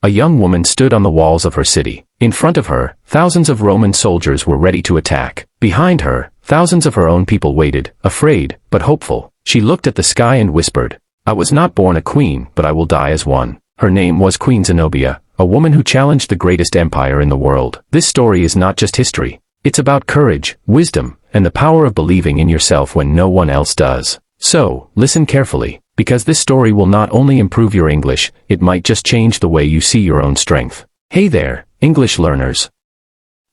A young woman stood on the walls of her city. In front of her, thousands of Roman soldiers were ready to attack. Behind her, thousands of her own people waited, afraid, but hopeful. She looked at the sky and whispered, "I was not born a queen, but I will die as one." Her name was Queen Zenobia, a woman who challenged the greatest empire in the world. This story is not just history. It's about courage, wisdom, and the power of believing in yourself when no one else does. So, listen carefully, because this story will not only improve your English, it might just change the way you see your own strength. Hey there, English learners.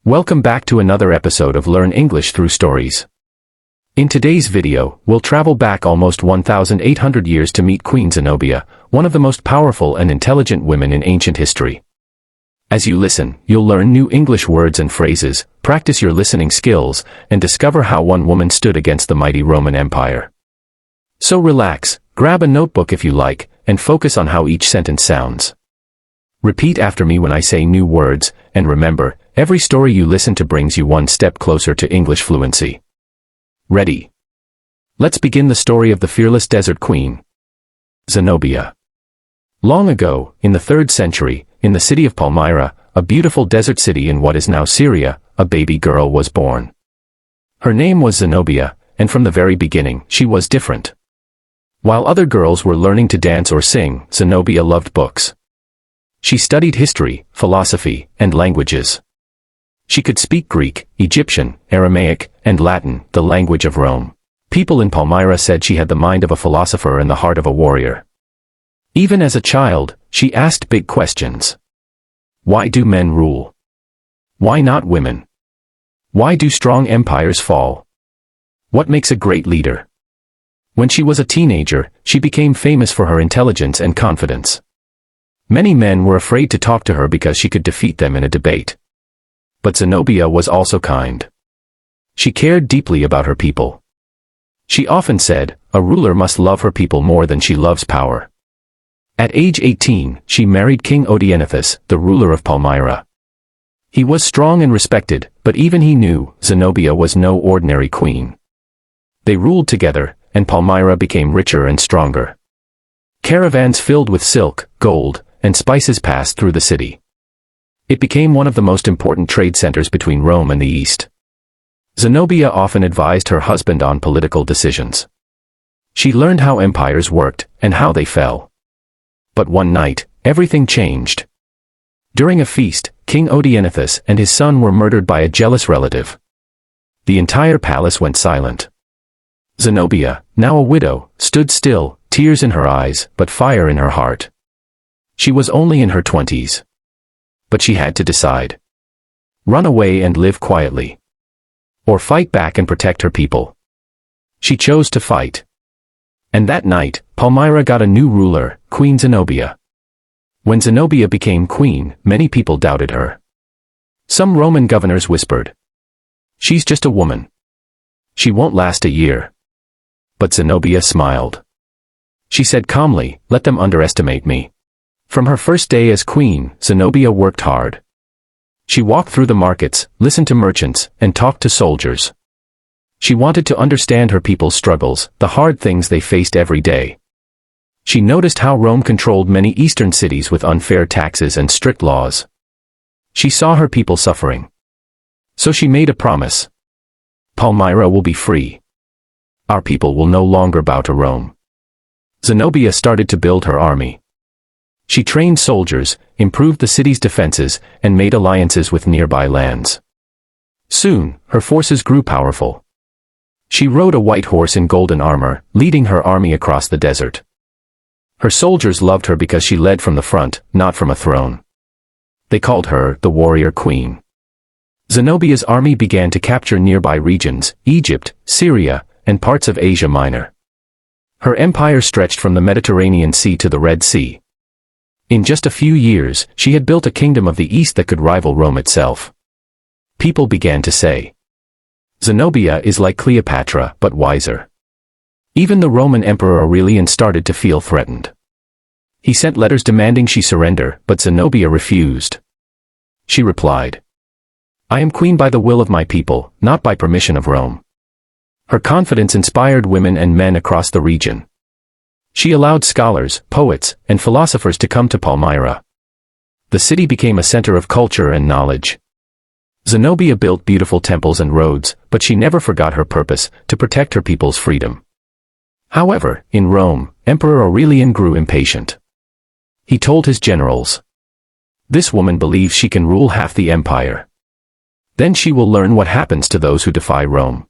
Welcome back to another episode of Learn English Through Stories. In today's video, we'll travel back almost 1,800 years to meet Queen Zenobia, one of the most powerful and intelligent women in ancient history. As you listen, you'll learn new English words and phrases, practice your listening skills, and discover how one woman stood against the mighty Roman Empire. So relax, grab a notebook if you like, and focus on how each sentence sounds. Repeat after me when I say new words, and remember, every story you listen to brings you one step closer to English fluency. Ready? Let's begin the story of the fearless desert queen, Zenobia. Long ago, in the 3rd century, in the city of Palmyra, a beautiful desert city in what is now Syria, a baby girl was born. Her name was Zenobia, and from the very beginning, she was different. While other girls were learning to dance or sing, Zenobia loved books. She studied history, philosophy, and languages. She could speak Greek, Egyptian, Aramaic, and Latin, the language of Rome. People in Palmyra said she had the mind of a philosopher and the heart of a warrior. Even as a child, she asked big questions. Why do men rule? Why not women? Why do strong empires fall? What makes a great leader? When she was a teenager, she became famous for her intelligence and confidence. Many men were afraid to talk to her because she could defeat them in a debate. But Zenobia was also kind. She cared deeply about her people. She often said, "A ruler must love her people more than she loves power." At age 18, she married King Odenathus, the ruler of Palmyra. He was strong and respected, but even he knew Zenobia was no ordinary queen. They ruled together, and Palmyra became richer and stronger. Caravans filled with silk, gold, and spices passed through the city. It became one of the most important trade centers between Rome and the East. Zenobia often advised her husband on political decisions. She learned how empires worked, and how they fell. But one night, everything changed. During a feast, King Odenathus and his son were murdered by a jealous relative. The entire palace went silent. Zenobia, now a widow, stood still, tears in her eyes, but fire in her heart. She was only in her 20s. But she had to decide. Run away and live quietly. Or fight back and protect her people. She chose to fight. And that night, Palmyra got a new ruler, Queen Zenobia. When Zenobia became queen, many people doubted her. Some Roman governors whispered, "She's just a woman. She won't last a year." But Zenobia smiled. She said calmly, "Let them underestimate me." From her first day as queen, Zenobia worked hard. She walked through the markets, listened to merchants, and talked to soldiers. She wanted to understand her people's struggles, the hard things they faced every day. She noticed how Rome controlled many eastern cities with unfair taxes and strict laws. She saw her people suffering. So she made a promise. Palmyra will be free. Our people will no longer bow to Rome. Zenobia started to build her army. She trained soldiers, improved the city's defenses, and made alliances with nearby lands. Soon, her forces grew powerful. She rode a white horse in golden armor, leading her army across the desert. Her soldiers loved her because she led from the front, not from a throne. They called her the warrior queen. Zenobia's army began to capture nearby regions, Egypt, Syria, and parts of Asia Minor. Her empire stretched from the Mediterranean Sea to the Red Sea. In just a few years, she had built a kingdom of the East that could rival Rome itself. People began to say, "Zenobia is like Cleopatra, but wiser." Even the Roman Emperor Aurelian started to feel threatened. He sent letters demanding she surrender, but Zenobia refused. She replied, "I am queen by the will of my people, not by permission of Rome." Her confidence inspired women and men across the region. She allowed scholars, poets, and philosophers to come to Palmyra. The city became a center of culture and knowledge. Zenobia built beautiful temples and roads, but she never forgot her purpose, to protect her people's freedom. However, in Rome, Emperor Aurelian grew impatient. He told his generals, "This woman believes she can rule half the empire. Then she will learn what happens to those who defy Rome."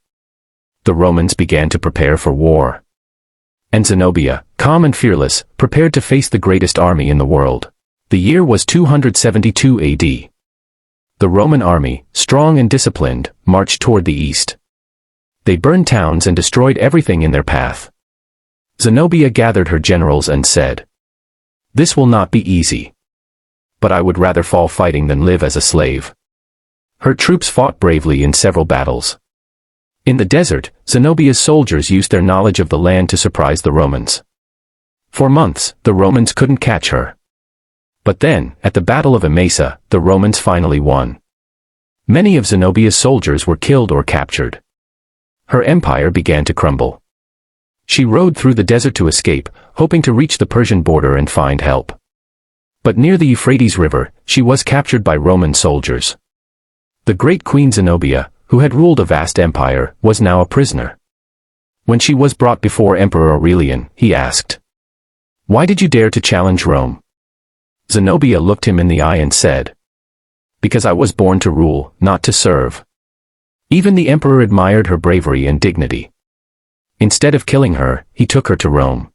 The Romans began to prepare for war. And Zenobia, calm and fearless, prepared to face the greatest army in the world. The year was 272 AD. The Roman army, strong and disciplined, marched toward the east. They burned towns and destroyed everything in their path. Zenobia gathered her generals and said, "This will not be easy. But I would rather fall fighting than live as a slave." Her troops fought bravely in several battles. In the desert, Zenobia's soldiers used their knowledge of the land to surprise the Romans. For months, the Romans couldn't catch her. But then, at the Battle of Emesa, the Romans finally won. Many of Zenobia's soldiers were killed or captured. Her empire began to crumble. She rode through the desert to escape, hoping to reach the Persian border and find help. But near the Euphrates River, she was captured by Roman soldiers. The great Queen Zenobia, who had ruled a vast empire, was now a prisoner. When she was brought before Emperor Aurelian, he asked, "Why did you dare to challenge Rome?" Zenobia looked him in the eye and said, "Because I was born to rule, not to serve." Even the emperor admired her bravery and dignity. Instead of killing her, he took her to Rome.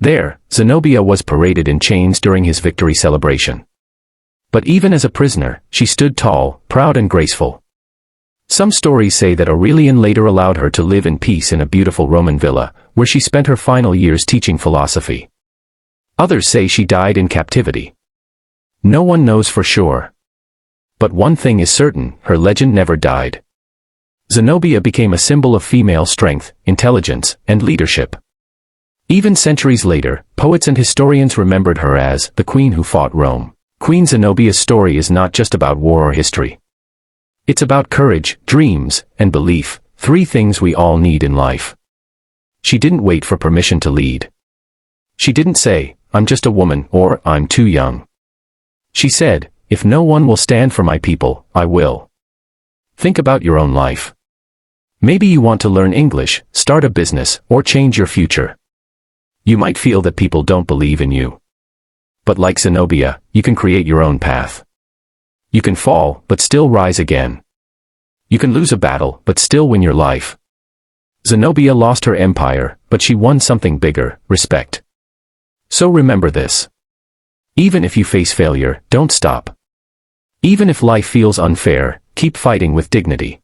There, Zenobia was paraded in chains during his victory celebration. But even as a prisoner, she stood tall, proud and graceful. Some stories say that Aurelian later allowed her to live in peace in a beautiful Roman villa, where she spent her final years teaching philosophy. Others say she died in captivity. No one knows for sure. But one thing is certain, her legend never died. Zenobia became a symbol of female strength, intelligence, and leadership. Even centuries later, poets and historians remembered her as the queen who fought Rome. Queen Zenobia's story is not just about war or history. It's about courage, dreams, and belief, three things we all need in life. She didn't wait for permission to lead. She didn't say, "I'm just a woman," or "I'm too young." She said, "If no one will stand for my people, I will." Think about your own life. Maybe you want to learn English, start a business, or change your future. You might feel that people don't believe in you. But like Zenobia, you can create your own path. You can fall, but still rise again. You can lose a battle, but still win your life. Zenobia lost her empire, but she won something bigger, respect. So remember this. Even if you face failure, don't stop. Even if life feels unfair, keep fighting with dignity.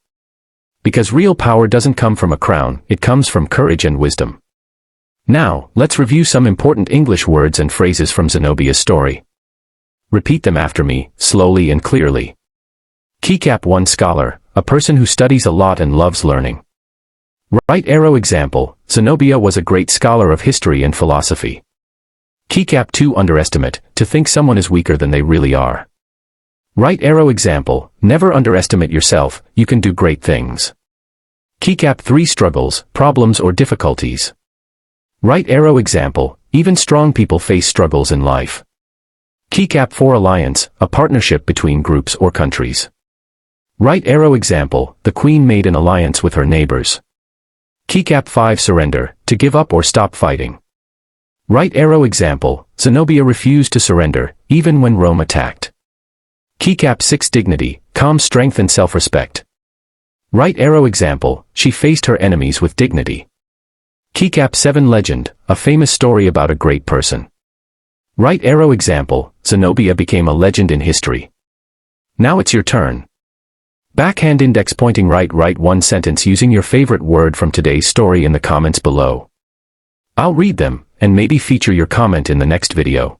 Because real power doesn't come from a crown, it comes from courage and wisdom. Now, let's review some important English words and phrases from Zenobia's story. Repeat them after me, slowly and clearly. Keycap 1 Scholar, a person who studies a lot and loves learning. Right arrow example, Zenobia was a great scholar of history and philosophy. Keycap 2 Underestimate, to think someone is weaker than they really are. Right arrow example, never underestimate yourself, you can do great things. Keycap 3 Struggles, problems or difficulties. Right arrow example, even strong people face struggles in life. Keycap 4 Alliance, a partnership between groups or countries. Right arrow example, the queen made an alliance with her neighbors. Keycap 5 Surrender, to give up or stop fighting. Right arrow example, Zenobia refused to surrender, even when Rome attacked. Keycap 6 Dignity, calm strength and self-respect. Right arrow example, she faced her enemies with dignity. Keycap 7 Legend, a famous story about a great person. Right arrow example, Zenobia became a legend in history. Now it's your turn. Backhand index pointing right, write one sentence using your favorite word from today's story in the comments below. I'll read them, and maybe feature your comment in the next video.